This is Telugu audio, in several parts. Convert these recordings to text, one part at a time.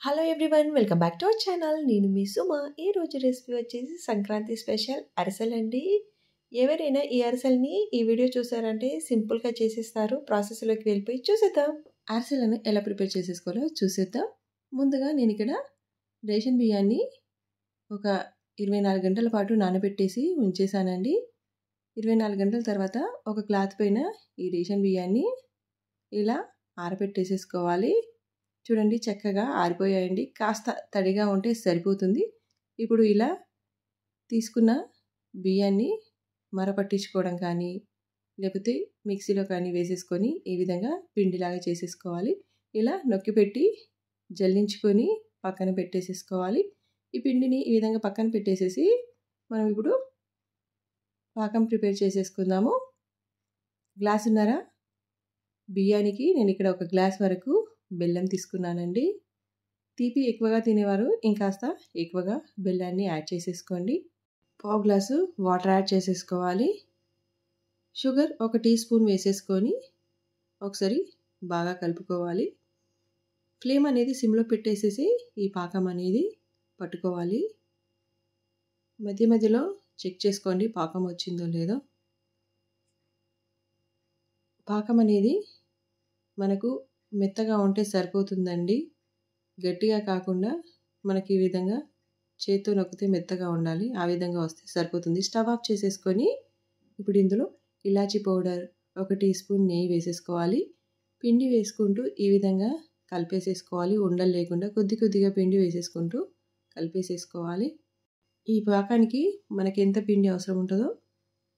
Hello everyone welcome back to our channel. నేను మీ సుమ. ఈరోజు రెసిపీ వచ్చేసి సంక్రాంతి స్పెషల్ అరిసెలండి. ఎవరైనా ఈ అరిసెల్ని ఈ వీడియో చూసారంటే సింపుల్గా చేసేస్తారు. ప్రాసెస్లోకి వెళ్ళిపోయి చూసేద్దాం. అరిసెలను ఎలా ప్రిపేర్ చేసేసుకోవాలో చూసేద్దాం. ముందుగా నేను ఇక్కడ రేషన్ బియ్యాన్ని ఒక 24 గంటల పాటు నానబెట్టేసి ఉంచేసానండి. 24 గంటల తర్వాత ఒక క్లాత్ పైన ఈ రేషన్ బియ్యాన్ని ఇలా ఆరబెట్టేసేసుకోవాలి. చూడండి, చక్కగా ఆరిపోయాయండి. కాస్త తడిగా ఉంటే సరిపోతుంది. ఇప్పుడు ఇలా తీసుకున్న బియ్యాన్ని మరపట్టించుకోవడం కానీ లేకపోతే మిక్సీలో కానీ వేసేసుకొని ఈ విధంగా పిండిలాగా చేసేసుకోవాలి. ఇలా నొక్కి పెట్టి జల్లించుకొని పక్కన పెట్టేసేసుకోవాలి. ఈ పిండిని ఈ విధంగా పక్కన పెట్టేసేసి మనం ఇప్పుడు పాకం ప్రిపేర్ చేసేసుకుందాము. గ్లాసున్నర బియ్యానికి నేను ఇక్కడ ఒక గ్లాస్ వరకు బెల్లం తీసుకున్నానండి. తీపి ఎక్కువగా తినేవారు ఇంకాస్త ఎక్కువగా బెల్లాన్ని యాడ్ చేసేసుకోండి. పావు గ్లాసు వాటర్ యాడ్ చేసేసుకోవాలి. షుగర్ ఒక టీ స్పూన్ వేసేసుకొని ఒకసారి బాగా కలుపుకోవాలి. ఫ్లేమ్ అనేది సిమ్లో పెట్టేసేసి ఈ పాకం అనేది పట్టుకోవాలి. మధ్య మధ్యలో చెక్ చేసుకోండి పాకం వచ్చిందో లేదో. పాకం అనేది మనకు మెత్తగా ఉంటే సరిపోతుందండి. గట్టిగా కాకుండా మనకి ఈ విధంగా చేత్తో నొక్కితే మెత్తగా ఉండాలి. ఆ విధంగా వస్తే సరిపోతుంది. స్టవ్ ఆఫ్ చేసేసుకొని ఇప్పుడు ఇందులో ఇలాచీ పౌడర్, ఒక టీ స్పూన్ నెయ్యి వేసేసుకోవాలి. పిండి వేసుకుంటూ ఈ విధంగా కలిపేసేసుకోవాలి. ఉండలు లేకుండా కొద్ది కొద్దిగా పిండి వేసేసుకుంటూ కలిపేసేసుకోవాలి. ఈ పాకానికి మనకి ఎంత పిండి అవసరం ఉంటుందో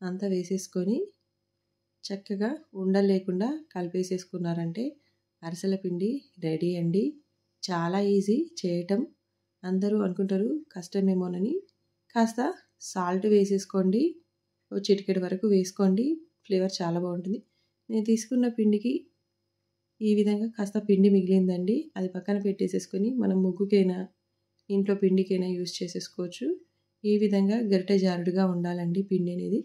అంత వేసేసుకొని చక్కగా ఉండలు లేకుండా కలిపేసేసుకున్నారంటే అరిసెల పిండి రెడీ అండి. చాలా ఈజీ చేయటం. అందరూ అనుకుంటారు కష్టమేమోనని. కాస్త సాల్ట్ వేసేసుకోండి. ఓ చిటికెడు వరకు వేసుకోండి. ఫ్లేవర్ చాలా బాగుంటుంది. నేను తీసుకున్న పిండికి ఈ విధంగా కాస్త పిండి మిగిలిందండి. అది పక్కన పెట్టేసేసుకొని మనం ముగ్గుకైనా ఇంట్లో పిండికైనా యూజ్ చేసేసుకోవచ్చు. ఈ విధంగా గరిటె జారుడుగా ఉండాలండి పిండి అనేది.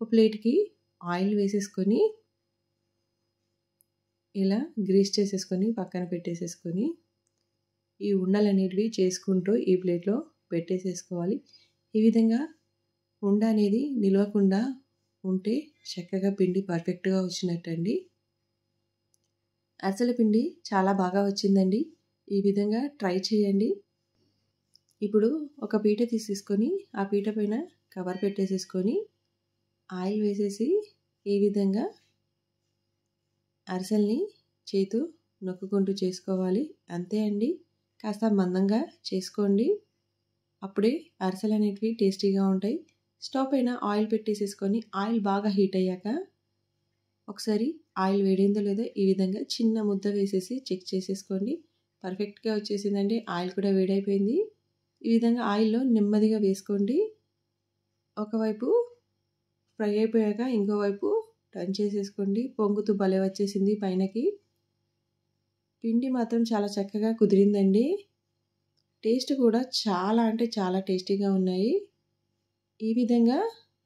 ఒక ప్లేట్కి ఆయిల్ వేసేసుకొని ఇలా గ్రీస్ చేసేసుకొని పక్కన పెట్టేసేసుకొని ఈ ఉండలు అనేటివి చేసుకుంటూ ఈ ప్లేట్లో పెట్టేసేసుకోవాలి. ఈ విధంగా ఉండ అనేది నిలవకుండా ఉంటే చక్కగా పిండి పర్ఫెక్ట్గా వచ్చినట్టండి. అరిసెల పిండి చాలా బాగా వచ్చిందండి. ఈ విధంగా ట్రై చేయండి. ఇప్పుడు ఒక పీట తీసేసుకొని ఆ పీట పైన కవర్ పెట్టేసేసుకొని ఆయిల్ వేసేసి ఈ విధంగా అరిసెల్ని చేతు నొక్కుకుంటూ చేసుకోవాలి. అంతే అండి. కాస్త మందంగా చేసుకోండి. అప్పుడే అరిసెలు అనేటివి టేస్టీగా ఉంటాయి. స్టవ్ పైన ఆయిల్ పెట్టేసేసుకొని ఆయిల్ బాగా హీట్ అయ్యాక ఒకసారి ఆయిల్ వేడిందో లేదో ఈ విధంగా చిన్న ముద్ద వేసేసి చెక్ చేసేసుకోండి. పర్ఫెక్ట్గా వచ్చేసిందండి. ఆయిల్ కూడా వేడైపోయింది. ఈ విధంగా ఆయిల్లో నెమ్మదిగా వేసుకోండి. ఒకవైపు ఫ్రై అయిపోయాక ఇంకోవైపు టర్న్ చేసేసుకోండి. పొంగుతూ భలే వచ్చేసింది పైనకి. పిండి మాత్రం చాలా చక్కగా కుదిరిందండి. టేస్ట్ కూడా చాలా అంటే చాలా టేస్టీగా ఉన్నాయి. ఈ విధంగా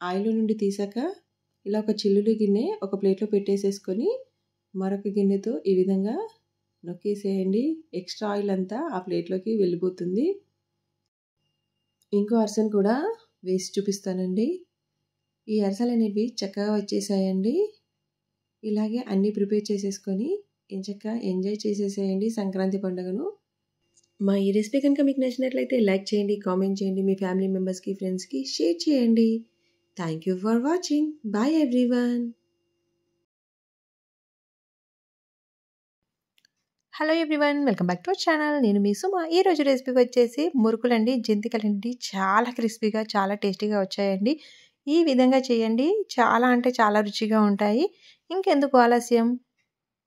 ఆయిల్ నుండి తీసాక ఇలా ఒక చిల్లులు గిన్నె ఒక ప్లేట్లో పెట్టేసేసుకొని మరొక గిన్నెతో ఈ విధంగా నొక్కేసేయండి. ఎక్స్ట్రా ఆయిల్ అంతా ఆ ప్లేట్లోకి వెళ్ళిపోతుంది. ఇంకో అరిసెలు కూడా వేసి చూపిస్తానండి. ఈ అరిసెలు అనేవి చక్కగా వచ్చేసాయండి. ఇలాగే అన్నీ ప్రిపేర్ చేసేసుకొని చక్కగా ఎంజాయ్ చేసేసేయండి సంక్రాంతి పండుగను. మా ఈ రెసిపీ కనుక మీకు నచ్చినట్లయితే లైక్ చేయండి, కామెంట్ చేయండి, మీ ఫ్యామిలీ మెంబర్స్కి, ఫ్రెండ్స్కి షేర్ చేయండి. Thank you for watching. Bye everyone. Hello everyone welcome back to our channel. నేను మీ సుమ. ఈరోజు రెసిపీ వచ్చేసి మురుకులండి, జంతికలండి. చాలా క్రిస్పీగా చాలా టేస్టీగా వచ్చాయండి. ఈ విధంగా చేయండి. చాలా అంటే చాలా రుచిగా ఉంటాయి. ఇంకెందుకు ఆలస్యం,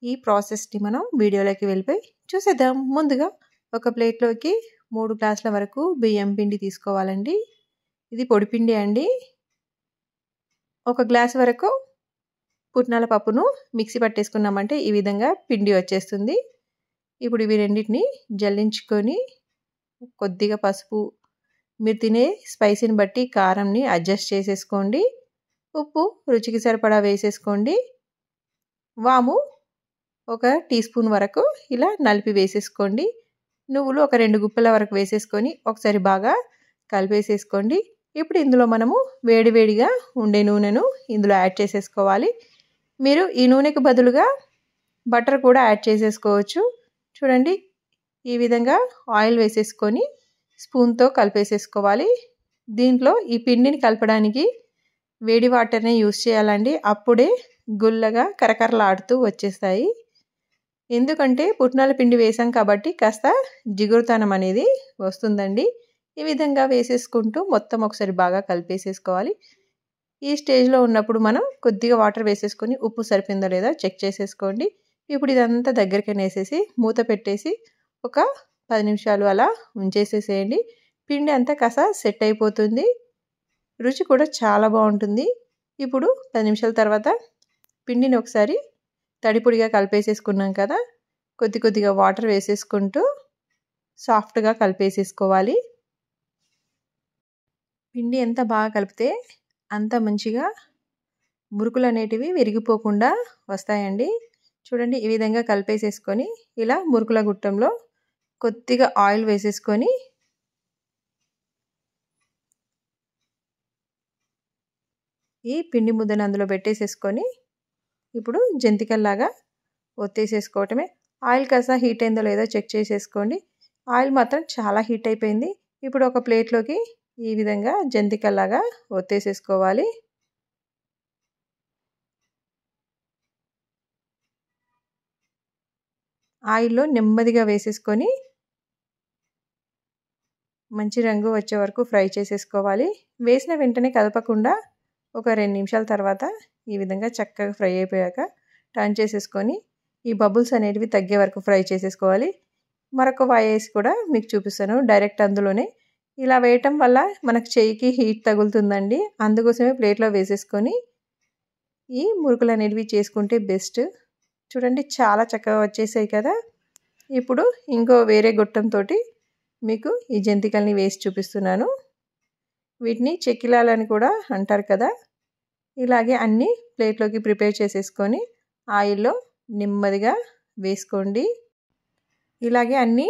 ఈ ప్రాసెస్ని మనం వీడియోలోకి వెళ్ళిపోయి చూసేద్దాం. ముందుగా ఒక ప్లేట్లోకి 3 గ్లాసుల వరకు బియ్యం పిండి తీసుకోవాలండి. ఇది పొడి పిండి అండి. 1 గ్లాస్ వరకు పుట్నాల పప్పును మిక్సీ పట్టేసుకున్నామంటే ఈ విధంగా పిండి వచ్చేస్తుంది. ఇప్పుడు ఇవి రెండింటిని జల్లించుకొని కొద్దిగా పసుపు, మీరు తినే స్పైసీని బట్టి కారంని అడ్జస్ట్ చేసేసుకోండి. ఉప్పు రుచికి సరిపడా వేసేసుకోండి. వాము ఒక టీ స్పూన్ వరకు ఇలా నలిపి వేసేసుకోండి. నువ్వులు ఒక 2 గుప్పెల వరకు వేసేసుకొని ఒకసారి బాగా కలిపేసేసుకోండి. ఇప్పుడు ఇందులో మనము వేడివేడిగా ఉండే నూనెను ఇందులో యాడ్ చేసేసుకోవాలి. మీరు ఈ నూనెకు బదులుగా బటర్ కూడా యాడ్ చేసేసుకోవచ్చు. చూడండి, ఈ విధంగా ఆయిల్ వేసేసుకొని స్పూన్తో కలిపేసేసుకోవాలి. దీంట్లో ఈ పిండిని కలపడానికి వేడి వాటర్నే యూస్ చేయాలండి. అప్పుడే గుల్లగా కరకరలాడుతూ వచ్చేస్తాయి. ఎందుకంటే పుట్నాల పిండి వేసాం కాబట్టి కాస్త జిగురుతనం అనేది వస్తుందండి. ఈ విధంగా వేసేసుకుంటూ మొత్తం ఒకసారి బాగా కలిపేసేసుకోవాలి. ఈ స్టేజ్లో ఉన్నప్పుడు మనం కొద్దిగా వాటర్ వేసేసుకొని ఉప్పు సరిపోయిందో లేదో చెక్ చేసేసుకోండి. ఇప్పుడు ఇదంతా దగ్గరికి వేసేసి మూత పెట్టేసి ఒక 10 నిమిషాలు అలా ఉంచేసేసేయండి. పిండి అంతా కాస్త సెట్ అయిపోతుంది. రుచి కూడా చాలా బాగుంటుంది. ఇప్పుడు 10 నిమిషాల తర్వాత పిండిని ఒకసారి తడిపొడిగా కలిపేసేసుకున్నాం కదా, కొద్దిగా వాటర్ వేసేసుకుంటూ సాఫ్ట్గా కలిపేసేసుకోవాలి. పిండి ఎంత బాగా కలిపితే అంత మంచిగా మురుకులు అనేటివి విరిగిపోకుండా వస్తాయండి. చూడండి, ఈ విధంగా కలిపేసేసుకొని ఇలా మురుకుల గుట్టంలో కొద్దిగా ఆయిల్ వేసేసుకొని ఈ పిండి ముద్దను అందులో పెట్టేసేసుకొని ఇప్పుడు జంతికల్లాగా ఒత్తేసేసుకోవటమే. ఆయిల్ కాస్త హీట్ అయిందో లేదో చెక్ చేసేసుకోండి. ఆయిల్ మాత్రం చాలా హీట్ అయిపోయింది. ఇప్పుడు ఒక ప్లేట్లోకి ఈ విధంగా జంతికల్లాగా ఒత్తేసేసుకోవాలి. ఆయిల్లో నెమ్మదిగా వేసేసుకొని మంచి రంగు వచ్చే వరకు ఫ్రై చేసేసుకోవాలి. వేసిన వెంటనే కదపకుండా ఒక 2 నిమిషాల తర్వాత ఈ విధంగా చక్కగా ఫ్రై అయిపోయాక టర్న్ చేసేసుకొని ఈ బబుల్స్ అనేటివి తగ్గే వరకు ఫ్రై చేసేసుకోవాలి. మరొక వాయి వేసి కూడా మీకు చూపిస్తాను. డైరెక్ట్ అందులోనే ఇలా వేయటం వల్ల మనకు చేయికి హీట్ తగులుతుందండి. అందుకోసమే ప్లేట్లో వేసేసుకొని ఈ మురుకులు అనేటివి చేసుకుంటే బెస్ట్. చూడండి, చాలా చక్కగా వచ్చేసాయి కదా. ఇప్పుడు ఇంకో వేరే గొట్టంతో మీకు ఈ జంతికల్ని వేసి చూపిస్తున్నాను. వీటిని చెక్కిలాలని కూడా అంటారు కదా. ఇలాగే అన్నీ ప్లేట్లోకి ప్రిపేర్ చేసేసుకొని ఆయిల్లో నెమ్మదిగా వేసుకోండి. ఇలాగే అన్నీ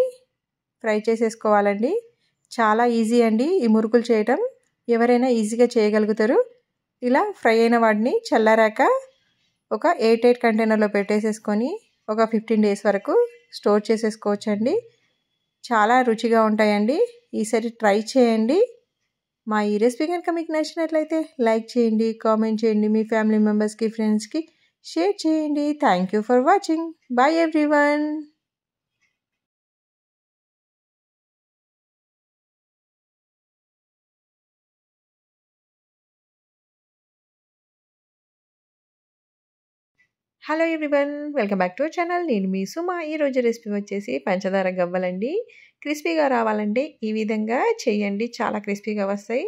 ఫ్రై చేసేసుకోవాలండి. చాలా ఈజీ అండి ఈ మురుకులు చేయటం. ఎవరైనా ఈజీగా చేయగలుగుతారు. ఇలా ఫ్రై అయిన వాటిని చల్లారాక ఒక ఎయిర్ టైట్ కంటైనర్లో పెట్టేసేసుకొని ఒక 15 డేస్ వరకు స్టోర్ చేసేసుకోవచ్చండి. చాలా రుచిగా ఉంటాయండి. ఈసారి ట్రై చేయండి. మా ఈ రెసిపీ కనుక మీకు నచ్చినట్లయితే లైక్ చేయండి, కామెంట్ చేయండి, మీ ఫ్యామిలీ మెంబర్స్కి, ఫ్రెండ్స్కి షేర్ చేయండి. Thank you for watching. Bye everyone. Hello everyone, welcome back to our channel. నేను మీ సుమ. ఈరోజు రెసిపీ వచ్చేసి పంచదార గవ్వలండి. క్రిస్పీగా రావాలంటే ఈ విధంగా చేయండి. చాలా క్రిస్పీగా వస్తాయి.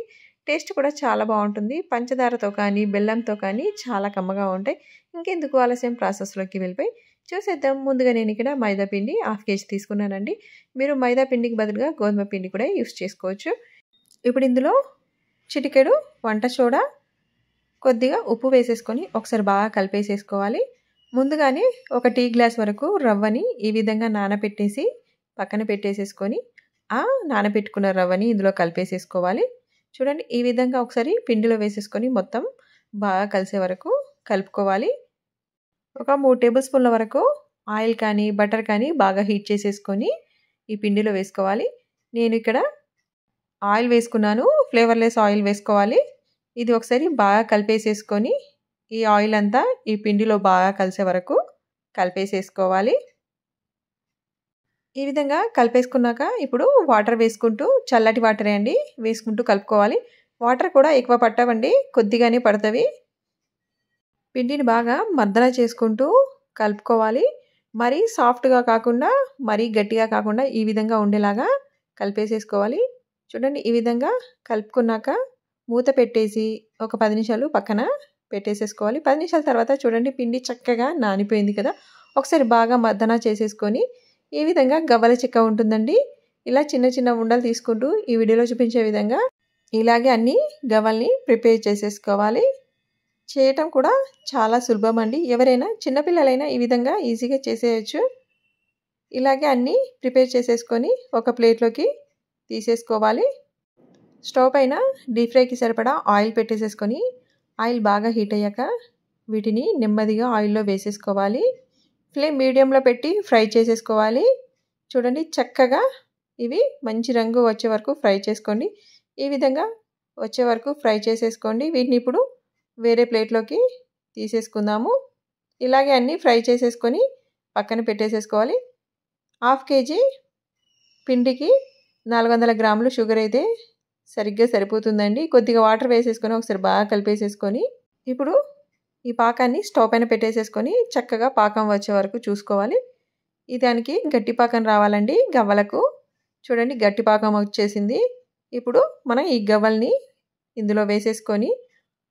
టేస్ట్ కూడా చాలా బాగుంటుంది. పంచదారతో కానీ బెల్లంతో కానీ చాలా కమ్మగా ఉంటాయి. ఇంకెందుకు ఆలస్యం, ప్రాసెస్లోకి వెళ్ళిపోయి చూసేద్దాం. ముందుగా నేను ఇక్కడ మైదా పిండి 1/2 kg తీసుకున్నానండి. మీరు మైదా పిండికి బదులుగా గోధుమ పిండి కూడా యూస్ చేసుకోవచ్చు. ఇప్పుడు ఇందులో చిటికెడు వంట సోడా, కొద్దిగా ఉప్పు వేసేసుకొని ఒకసారి బాగా కలిపేసేసుకోవాలి. ముందుగానే ఒక టీ గ్లాస్ వరకు రవ్వని ఈ విధంగా నానబెట్టేసి పక్కన పెట్టేసేసుకొని ఆ నానబెట్టుకున్న రవ్వని ఇందులో కలిపేసేసుకోవాలి. చూడండి, ఈ విధంగా ఒకసారి పిండిలో వేసేసుకొని మొత్తం బాగా కలిసే వరకు కలుపుకోవాలి. ఒక 3 టేబుల్ స్పూన్ల వరకు ఆయిల్ కానీ బటర్ కానీ బాగా హీట్ చేసేసుకొని ఈ పిండిలో వేసుకోవాలి. నేను ఇక్కడ ఆయిల్ వేసుకున్నాను. ఫ్లేవర్లెస్ ఆయిల్ వేసుకోవాలి. ఇది ఒకసారి బాగా కలిపేసేసుకొని ఈ ఆయిల్ అంతా ఈ పిండిలో బాగా కలిసే వరకు కలిపేసేసుకోవాలి. ఈ విధంగా కలిపేసుకున్నాక ఇప్పుడు వాటర్ వేసుకుంటూ, చల్లటి వాటరే అండి, వేసుకుంటూ కలుపుకోవాలి. వాటర్ కూడా ఎక్కువ పట్టవండి, కొద్దిగానే పడతవి. పిండిని బాగా మర్దన చేసుకుంటూ కలుపుకోవాలి. మరీ సాఫ్ట్గా కాకుండా మరీ గట్టిగా కాకుండా ఈ విధంగా ఉండేలాగా కలిపేసేసుకోవాలి. చూడండి, ఈ విధంగా కలుపుకున్నాక మూత పెట్టేసి ఒక 10 నిమిషాలు పక్కన పెట్టేసేసుకోవాలి. 10 నిమిషాల తర్వాత చూడండి, పిండి చక్కగా నానిపోయింది కదా. ఒకసారి బాగా మర్దన చేసేసుకొని ఈ విధంగా గవ్వల చెక్క ఉంటుందండి. ఇలా చిన్న చిన్న ఉండలు తీసుకుంటూ ఈ వీడియోలో చూపించే విధంగా ఇలాగే అన్ని గవ్వల్ని ప్రిపేర్ చేసేసుకోవాలి. చేయటం కూడా చాలా సులభం అండి. ఎవరైనా చిన్నపిల్లలైనా ఈ విధంగా ఈజీగా చేసేయచ్చు. ఇలాగే అన్నీ ప్రిపేర్ చేసేసుకొని ఒక ప్లేట్లోకి తీసేసుకోవాలి. స్టవ్ పైన డీప్ ఫ్రైకి సరిపడా ఆయిల్ పెట్టేసేసుకొని ఆయిల్ బాగా హీట్ అయ్యాక వీటిని నెమ్మదిగా ఆయిల్లో వేసేసుకోవాలి. ఫ్లేమ్ మీడియంలో పెట్టి ఫ్రై చేసేసుకోవాలి. చూడండి చక్కగా ఇవి మంచి రంగు వచ్చే వరకు ఫ్రై చేసుకోండి. ఈ విధంగా వచ్చే వరకు ఫ్రై చేసేసుకోండి. వీటిని ఇప్పుడు వేరే ప్లేట్లోకి తీసేసుకుందాము. ఇలాగే అన్నీ ఫ్రై చేసేసుకొని పక్కన పెట్టేసేసుకోవాలి. 1/2 kg పిండికి 400 గ్రాములు షుగర్ అయితే సరిగ్గా సరిపోతుందండి. కొద్దిగా వాటర్ వేసేసుకొని ఒకసారి బాగా కలిపేసేసుకొని ఇప్పుడు ఈ పాకాన్ని స్టవ్ పైన పెట్టేసేసుకొని చక్కగా పాకం వచ్చే వరకు చూసుకోవాలి. దానికి గట్టి పాకం రావాలండి గవ్వలకు. చూడండి గట్టి పాకం వచ్చేసింది. ఇప్పుడు మనం ఈ గవ్వల్ని ఇందులో వేసేసుకొని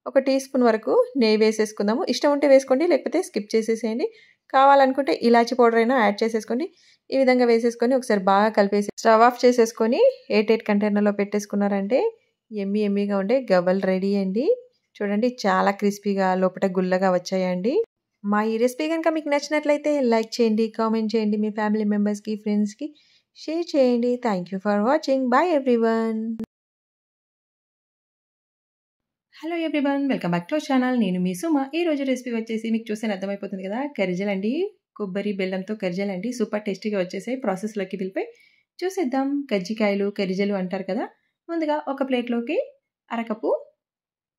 ఒక టీ స్పూన్ వరకు నెయ్యి వేసేసుకుందాము. ఇష్టం ఉంటే వేసుకోండి, లేకపోతే స్కిప్ చేసేసేయండి. కావాలనుకుంటే ఇలాచి పౌడర్ అయినా యాడ్ చేసేసుకోండి. ఈ విధంగా వేసేసుకొని ఒకసారి బాగా కలిపేసి స్టవ్ ఆఫ్ చేసేసుకొని ఎయిర్ కంటైనర్లో పెట్టేసుకున్నారంటే ఎమ్మీగా ఉండే గవ్వలు రెడీ అండి. చూడండి చాలా క్రిస్పీగా లోపల గుల్లగా వచ్చాయండి. మా ఈ రెసిపీ కనుక మీకు నచ్చినట్లయితే లైక్ చేయండి, కామెంట్ చేయండి, మీ ఫ్యామిలీ మెంబర్స్కి, ఫ్రెండ్స్కి షేర్ చేయండి. Thank you for watching. Bye everyone. Hello everyone, welcome back to our channel. నేను మీ సుమ. ఈరోజు రెసిపీ వచ్చేసి మీకు చూస్తే అర్థమైపోతుంది కదా, కరిజల్ అండి. కొబ్బరి బెల్లంతో కరిజల్ అండి. సూపర్ టేస్టీగా వచ్చేసాయి. ప్రాసెస్లోకి వెళ్ళిపోయి చూసేద్దాం. కజ్జికాయలు కరిజలు అంటారు కదా. ముందుగా ఒక ప్లేట్లోకి అరకప్పు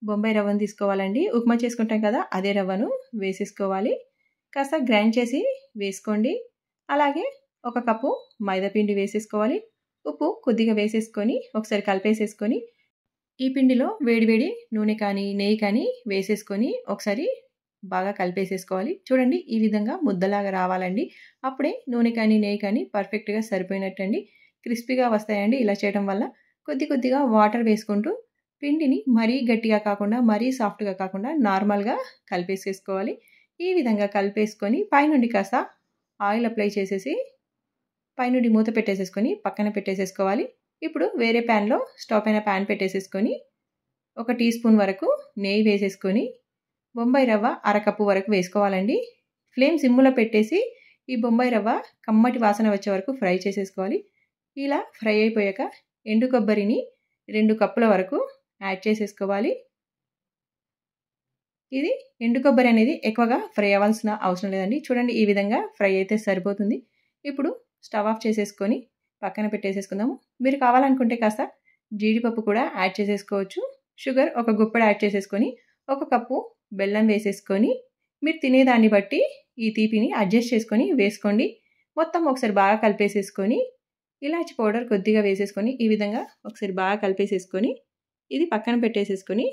బొంబాయి రవ్వను తీసుకోవాలండి. ఉప్మా చేసుకుంటాం కదా, అదే రవ్వను వేసేసుకోవాలి. కాస్త గ్రైండ్ చేసి వేసుకోండి. అలాగే ఒక కప్పు మైదాపిండి వేసేసుకోవాలి. ఉప్పు కొద్దిగా వేసేసుకొని ఒకసారి కలిపేసేసుకొని ఈ పిండిలో వేడివేడి నూనె కానీ నెయ్యి కానీ వేసేసుకొని ఒకసారి బాగా కలిపేసేసుకోవాలి. చూడండి ఈ విధంగా ముద్దలాగా రావాలండి. అప్పుడే నూనె కానీ నెయ్యి కానీ పర్ఫెక్ట్గా సరిపోయినట్టండి. క్రిస్పీగా వస్తాయండి ఇలా చేయడం వల్ల. కొద్దిగా వాటర్ వేసుకుంటూ పిండిని మరీ గట్టిగా కాకుండా మరీ సాఫ్ట్గా కాకుండా నార్మల్గా కలిపేసేసుకోవాలి. ఈ విధంగా కలిపేసుకొని పైనుండి కాస్త ఆయిల్ అప్లై చేసేసి పైనుండి మూత పెట్టేసేసుకొని పక్కన పెట్టేసేసుకోవాలి. ఇప్పుడు వేరే ప్యాన్లో స్టవ్ పైన ప్యాన్ పెట్టేసేసుకొని ఒక టీ స్పూన్ వరకు నెయ్యి వేసేసుకొని బొంబాయి రవ్వ అరకప్పు వరకు వేసుకోవాలండి. ఫ్లేమ్ సిమ్లో పెట్టేసి ఈ బొంబాయి రవ్వ కమ్మటి వాసన వచ్చే వరకు ఫ్రై చేసేసుకోవాలి. ఇలా ఫ్రై అయిపోయాక ఎండు కొబ్బరిని 2 కప్పుల వరకు యాడ్ చేసేసుకోవాలి. ఇది ఎండు కొబ్బరి అనేది ఎక్కువగా ఫ్రై అవ్వాల్సిన అవసరం లేదండి. చూడండి ఈ విధంగా ఫ్రై అయితే సరిపోతుంది. ఇప్పుడు స్టవ్ ఆఫ్ చేసేసుకొని పక్కన పెట్టేసేసుకుందాము. మీరు కావాలనుకుంటే కాస్త జీడిపప్పు కూడా యాడ్ చేసేసుకోవచ్చు. షుగర్ ఒక గుప్పెడు యాడ్ చేసేసుకొని ఒక కప్పు బెల్లం వేసేసుకొని మీరు తినేదాన్ని బట్టి ఈ తీపిని అడ్జస్ట్ చేసుకొని వేసుకోండి. మొత్తం ఒకసారి బాగా కలిపేసేసుకొని ఇలాచి పౌడర్ కొద్దిగా వేసేసుకొని ఈ విధంగా ఒకసారి బాగా కలిపేసేసుకొని ఇది పక్కన పెట్టేసేసుకొని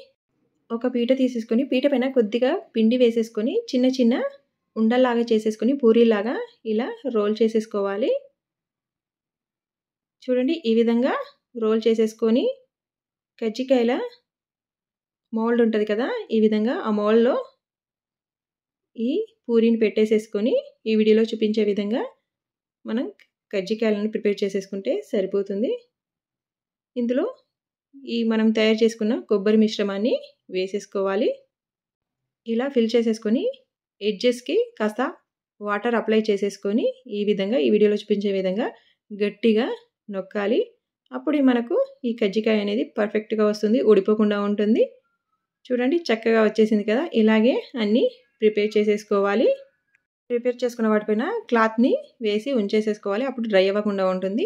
ఒక పీట తీసేసుకొని పీట పైన కొద్దిగా పిండి వేసేసుకొని చిన్న చిన్న ఉండల్లాగా చేసేసుకొని పూరీలాగా ఇలా రోల్ చేసేసుకోవాలి. చూడండి ఈ విధంగా రోల్ చేసేసుకొని కజ్జికాయల మోల్డ్ ఉంటుంది కదా, ఈ విధంగా ఆ మోల్డ్లో ఈ పూరీని పెట్టేసేసుకొని ఈ వీడియోలో చూపించే విధంగా మనం కజ్జికాయలను ప్రిపేర్ చేసేసుకుంటే సరిపోతుంది. ఇందులో ఈ మనం తయారు చేసుకున్న కొబ్బరి మిశ్రమాన్ని వేసేసుకోవాలి. ఇలా ఫిల్ చేసేసుకొని ఎడ్జెస్కి కాస్త వాటర్ అప్లై చేసేసుకొని ఈ విధంగా ఈ వీడియోలో చూపించే విధంగా గట్టిగా నొక్కాలి. అప్పుడు మనకు ఈ కజ్జికాయ అనేది పర్ఫెక్ట్గా వస్తుంది, ఊడిపోకుండా ఉంటుంది. చూడండి చక్కగా వచ్చేసింది కదా. ఇలాగే అన్నీ ప్రిపేర్ చేసేసుకోవాలి. ప్రిపేర్ చేసుకున్న వాటిపైన క్లాత్ని వేసి ఉంచేసేసుకోవాలి. అప్పుడు డ్రై అవ్వకుండా ఉంటుంది.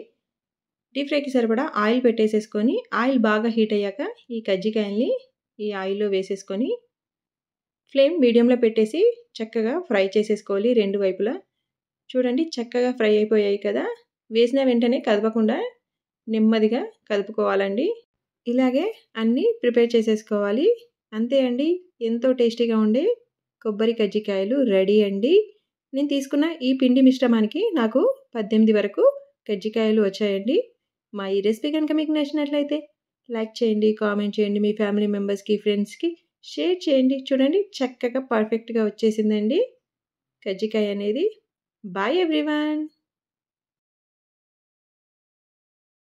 డీప్ ఫ్రైకి సరిపడా ఆయిల్ పెట్టేసేసుకొని ఆయిల్ బాగా హీట్ అయ్యాక ఈ కజ్జికాయల్ని ఈ ఆయిల్లో వేసేసుకొని ఫ్లేమ్ మీడియంలో పెట్టేసి చక్కగా ఫ్రై చేసేసుకోవాలి 2 వైపులా. చూడండి చక్కగా ఫ్రై అయిపోయాయి కదా. వేసిన వెంటనే కదపకుండా నెమ్మదిగా కదుపుకోవాలండి. ఇలాగే అన్నీ ప్రిపేర్ చేసేసుకోవాలి. అంతే అండి, ఎంతో టేస్టీగా ఉండే కొబ్బరి కజ్జికాయలు రెడీ అండి. నేను తీసుకున్న ఈ పిండి మిశ్రమానికి నాకు 18 వరకు కజ్జికాయలు వచ్చాయండి. మా ఈ రెసిపీ కనుక మీకు నచ్చినట్లయితే లైక్ చేయండి, కామెంట్ చేయండి, మీ ఫ్యామిలీ మెంబర్స్కి, ఫ్రెండ్స్కి షేర్ చేయండి. చూడండి చక్కగా పర్ఫెక్ట్గా వచ్చేసిందండి కజ్జికాయ అనేది. Bye everyone.